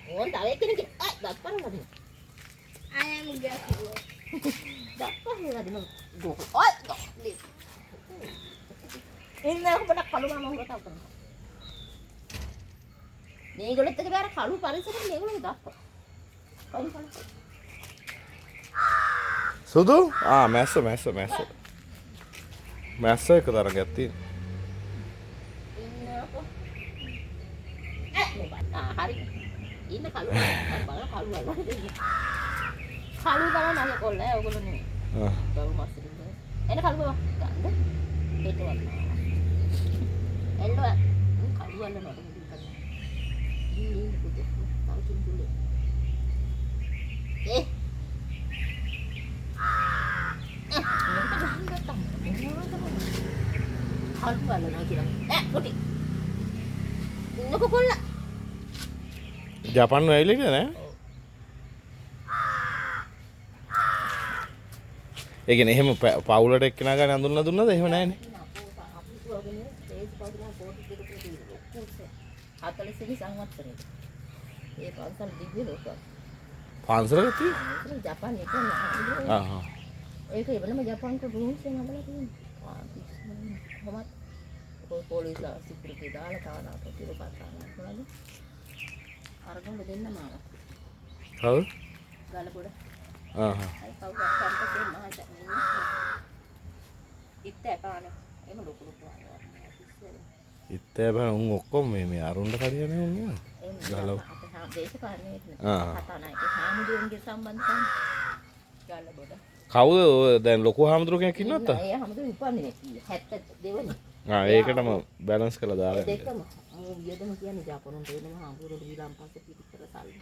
ඕන් තව එක්කෙනෙක් දත්පර නදින. I am grateful. දත්පර නදින ගෝ. ඔය ඉන්න ඔබට කළු මම උරට අපන. මේගොල්ලොත් එක බෑර කළු පරිසරෙ මේගොල්ලෝ දත්පර. කළු කළු. සුදු මැස්ස එක තරගයක් තියෙනවා. හරි ඉන්න කළු බලන්න කළු වල කළු බලන්න අය කොල්ල ඔයගොල්ලෝ නේ කළු මාස් ඉන්නේ එන කළු බව ගන්න හේතුවක් එල්ලුවා කළු වල නෝ ඉන්නේ පුතේ තාකින් දුලේ කළු වල නෝ කියලා පුටි ඉන්නකො කොල්ලා ජපාන් වෙයිලද නෑ? ඒ කියන්නේ එහෙම පවුලට එක්කෙනා ගන්න අඳුනලා දුන්නද? එහෙම නෑනේ. 40 සංවත්සරේ. ඒ පන්සල් දිව්‍ය ලෝක. පන්සලක තියෙන්නේ? ජපාන් එක නෑ. ඒක ඉබලම ජපාන්ට රූම්ස් එක නබලා තියෙනවා. කොහොමද? පොලිස්ලා සිකුරිටි දාලා තානා ප්‍රතිරූප කරනවා. අරගෙන දෙන්න මාව. කවුද? ගලබොඩ. අය කවුද කම්පස් දෙන්න මහා ඉත්තේ පාන එම ලොකු ලොකු ඉත්තේ බා උන් ඔක්කොම මේ අරුණ්ඩ කරියනේ උන් නේ. ගලව. දේශපාලනේ කතා නැහැ. ඒ හාමුදුරන්ගේ සම්බන්ධකම් ගලබොඩ. කවුද දැන් ලොකු හාමුදුරුවෝ කෙනෙක් ඉන්නවද? ඒ හාමුදුරුවෝ උපන්නේ 72 වෙනි. ඒකටම බැලන්ස් කරලා දාලා ඉන්නේ. දෙකම වියදම කියන්නේ ජාපනුන්ට වෙනම හාමුදුරුවෝ ඊළාම් පස්සේ පිටිකර සල්ලි.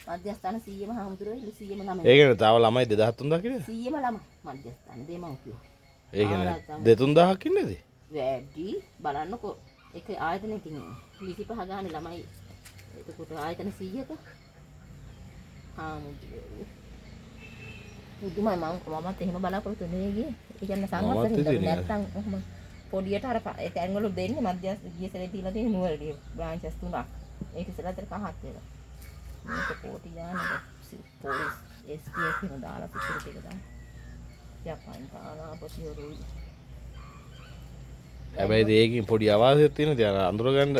මධ්‍යස්ථාන 100ම හාමුදුරුවෝ 100ම ළමයි. ඒ කියන්නේ තව ළමයි 2000 3000 කියලා? 100ම ළමයි මධ්‍යස්ථාන දෙමව්පියෝ. ඒ කියන්නේ 2000ක් ඉන්නේද? වැඩි බලන්නකෝ එක ආයතනයකින් 25 ගානේ ළමයි එතකොට ආයතන 100ක හාමුදුරුවෝ පුදුමයි මමත් එහෙම බලාපොරොත්තු නෙවෙයි ගියේ. ඒ කියන්නේ සංවත්සරේ නැත්තම් කොහොම පොඩියට අර ඒ තැන්වල දෙන්නේ මධ්‍යස්ථ ගියසලේ තියලා තියෙන නුවරදී බ්‍රාන්චස් 3ක්. ඒක ඉස්සරහට කහක් වෙලා. මේක කෝටි ගානක් පොලිස් STF එක දාලා සිකුරිටි එක දාලා. ජපාන් තානාපතිවරු. හැබැයි ඒකෙන් පොඩි අවාසියක් තියෙනවා. ඉතින් අර අඳුර ගන්න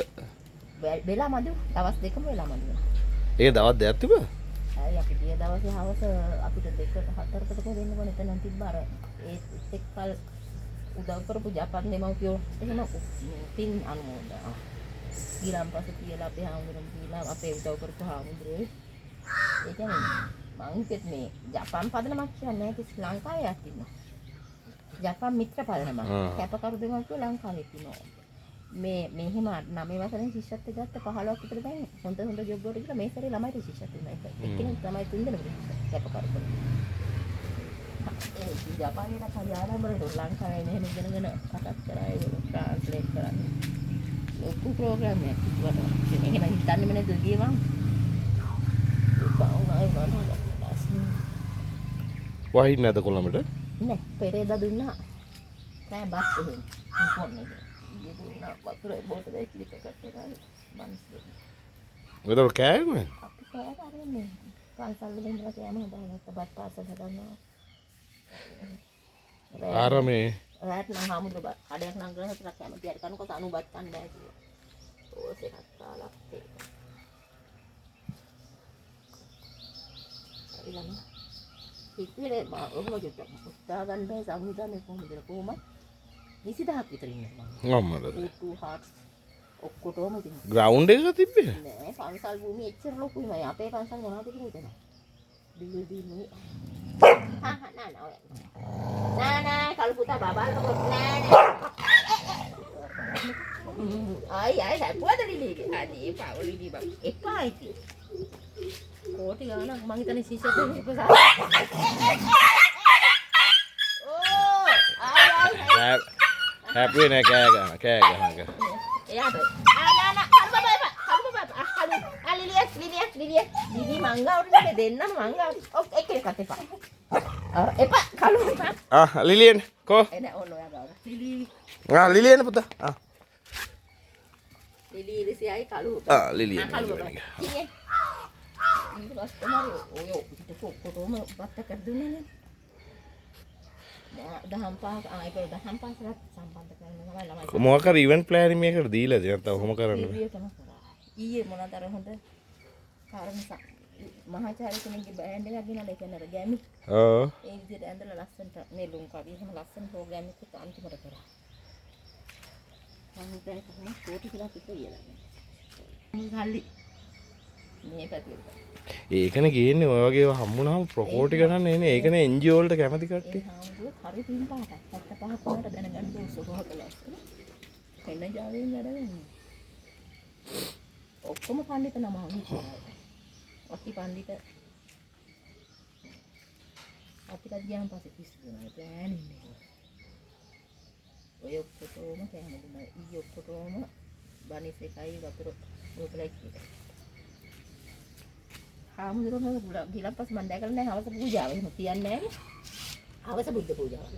වෙලා මදි. දවස් දෙකම වෙලා මදි. ඒක දවස් දෙකක් තිබ්බා? හරි අපි ගිය දවසේ හවස අපිට 2-4කට දෙන්න ඕනේ එතන තිබ්බා අර ඒ එක්කල් උදව් කරපු ජපාන් දෙමව්පියෝ එහෙම පින් අනුමෝදන් ඊළඟ පස්සේ කියලා අපේ හාමුදුරුවෝ කියලා අපේ උදව් කරපු හාමුදුරුවෝ ඒ කියන්නේ මං හිතෙත් මේ ජපාන් පදනමක් කියන්නේ නැහැ ශ්‍රී ලංකාවේ යටිනවා ජපාන් මිත්‍ර පදනමක් කැපකරු දෙමව්පියෝ ලංකාවේ ඉන්නවා මේ මෙහෙම 9 වසරේ ශිෂ්‍යත්වය ගත්ත 15ක් විතර දැන් හොඳ ජොබ් වලට ගිහලා මේ සැරේ ළමයිට ශිෂ්‍යත්වය දුන්නා. එක්කෙනෙක් ළමයි 3 දෙනෙකුට කැපකරු කරා. ඒ ජපානයේ තමයි ආරම්භය ලංකාවේ මෙහෙම ඉගෙනගෙන කතා කරා ඒක ට්‍රාන්ස්ලේට් කරන්නේ. ලොකු ප්‍රෝග්‍රෑම් එකක් තිබුණා. එහෙම හිතන්නෙම නේද ගියේ මම. වහින්නේ නැද කොළඹට? නෑ පෙරේදා දුන්නා. නෑ බස් එකෙන්. ෆෝන් එකෙන්. වතුර බෝට දෙක කිලිට කට්ටේ මනස් වෙදර කෑගුවේ අපි කෑ කරන්නේ පන්සල් වලින් ඉඳලා කෑම හදාගෙන බත් පාසල් හදනවා ආරමේ රාත් නම් හාමුදුරුවෝ කඩයක් නම් ගන්න හිටලා කෑම තියාට කනකොට අනුබත් ගන්න බෑ කිව්වා ඕස් එකක් තාලා ඒක ඊළඟ ඉතින් ඔහොම ජොත් උත්සාහ ගන්න බෑ සංවිධානයේ කොහොමද 20000ක් විතර ඉන්නවා මම. අම්මලා. ඌටු හාට්ස් ඔක්කොටම ඉතින්. ග්‍රවුන්ඩ් එක තිබ්බේ? නෑ පන්සල් භූමිය එච්චර ලොකුයි මම. අපේ පන්සල් මොනවද කියලා හිතනවා. බිල්ඩින් නෑ කල් පුතා බබාට කොට නෑ. ආයි හැපුවද ලිලිගේ? අනේ පවුලිදී බබ. එපා ඉතින්. කෝටි ගානක් මං හිතන්නේ ශිෂ්‍යත්වයෙන් ඉපසා. හැපුවේ නෑ කෑ ගහන. එයාට ලිලිය මංගාවට නෙමෙයි දෙන්නම මංගාවට එක්කෙනෙක්වත් එපා කළු එපා ලිලියන් කෝ එන ඕන ඔයා ගාව ලිලියන් පුතා ලිලි ඉරිසියයි කළු. ලිලිය කළු බබා. ඉන්නේ. ඉන්න කස්ටමර් ඔය පිට කොටෝම බත්ත කර දුන්නේ නේ. දහම් පාස් ආයෙ පෙර දහම් පාසලත් සම්බන්ධ කරනවා ළමයි. මොකක් හරි ඉවෙන්ට් ප්ලෑන් මේකට දීලාද නැත්නම් ඔහොම කරන්නේ? ඊයේ මොනතර හොඳ කාරණා මහාචාර්ය කෙනෙක්ගේ බෑන්ඩ් එකක් ගෙනල්ලා ඒ කියන්නේ අර ගැමි. ඔව්. ඒ විදිහට ඇඳලා ලස්සනට මේ ලුම් කවි එහෙම ලස්සන ප්‍රෝග්‍රෑම් එකක් අන්තිමට කරා. මම හිතන්නේ කොහොමද කෝටි කියලා පිටියලා. ගල්ලි මේ පැතිරෙන්න. ඒකනේ ගේන්නේ ඔය වගේ ඒවා හම්බුනහම ප්‍රොකෝටි ගන්න එන්නේ. ඒකනේ NGO වලට කැමති කට්ටිය. හරි පින් පාටක්. 75ක් වුණාට දැනගන්න උත්සාහ කළා. එන්න ජාවෙන් වැඩ වෙන්නේ. ඔක්කොම පඬිත නම හිටියා. ඔටි පඬිත අපිට ගියාන් පස්සේ පිස්සු වෙනවා. පෑනින්නේ. ඔය ඔක්කොටම කැම දුන්නා. ඊ ඔක්කොටම බනිස් එකයි වතුර බෝතලයක් කිව්වා. ආමුදුරම ගිලප්පස් මන් දැකලා නැහැ හවස පූජාව. එහෙම කියන්නේ නැහැ. හවස බුද්ධ පූජාව.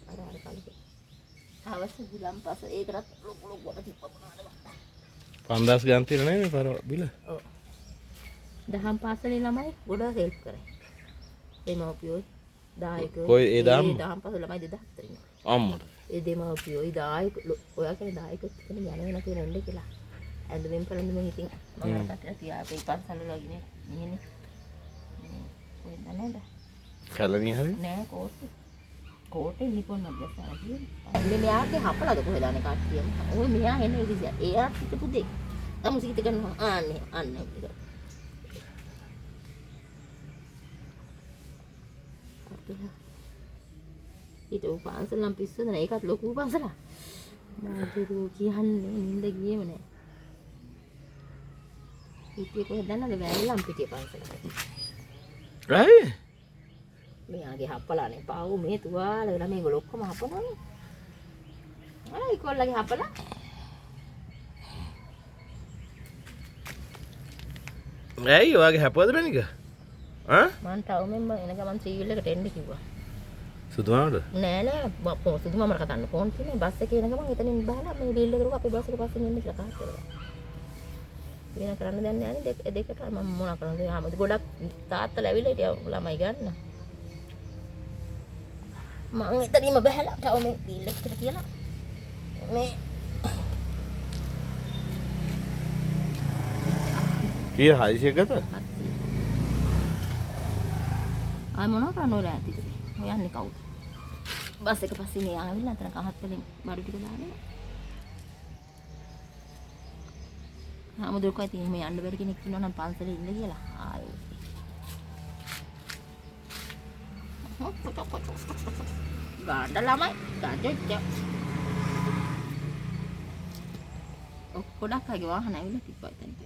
අර කලික. හවස ගිලම්පස් ඒකටත් ලොකු ලොකුවට තිබ්බා. 5000 ගන්න තියෙන නේ මේ පර බිල. ඔව්. දහම් පාසලේ ළමයි ගොඩ හෙල්ප් කරයි. දෙමව්පියෝ දායකයෝ. කොයි ඒ දහම් පාසල ළමයි 2004 ඉන්නවා. අම්මට. ඒ දෙමව්පියෝ දායක ඔයා කියන දායකත් කියන යන වෙන කියන එන්නේ කියලා. ඇඳුමින් පළඳුමින් ඉතින් මම කටට තියාපේ පන්සල වගේ නේ. ඔය නේද? කැලණිය හරි? නෑ කෝටේ නිපොන් මැදස්සාර කියන්නේ. මෙයාගේ හපලද කොහෙද අනේ කට්ටියම. ඔය මෙයා එන්නේ විදිහ. එයා හිටපු දෙක්. මුසිකිත කරනවා. අන්න ඒක. ඊට උපාසල නම් පිස්සුද නේ. ඒකත් ලොකු උපාසල. මාදුරු කියන්නේ නින්ද ගියේම නෑ. ඉතින් කොහෙද දන්නවද වැල්ලම් පිටිය පන්සල. ඇයි? මෙයාගේ හපලානේ පාවු මේ තුවාල වෙලා මේගොල්ලෝ ඔක්කොම හපනවනේ. ආයි කොල්ලගේ හපලා. ඇයි ඔයාගේ හැපුවද මැනික? ඈ? මං ටවුමෙන් එන ගමන් සීවිල් එකට එන්න කිව්වා. සුදුමාවද? නෑ බප්පෝ සුදුමා මර කතන්න ෆෝන් තියෙන්නේ බස් එකේ එන ගමන් එතනින් බහලා මේ බිල් එක කරුවා අපේ බස් එක පස්සෙන් එන්න කියලා කතා කරා. වෙන කරන්න දැන් නෑනේ දෙකට මම මොනා කරන්නද ආමද ගොඩක් තාත්තලා ඇවිල්ලා හිටියා ළමයි ගන්න. මං එතනින්ම බහලා ටවුමෙන් බිල් එකට කියලා මේ කී 600 ගත? ආ මොනවා කරන්න ඕන ඇතිද? හොයන්නේ කවුද? බස් එක පස්සේ මේ ආවිල්ලා අතන කහත් වලින් බඩු ටික දානවා. ආමුදුරකෝ ඉතින් මේ යන්න බැරි කෙනෙක් ඉන්නවා නම් පන්සලේ ඉන්න කියලා. ආයේ. ගාඩ ළමයි ගාඩෙච්ච. ගොඩක් අයගේ වාහන ඇවිල්ලා තිබ්බා එතනට.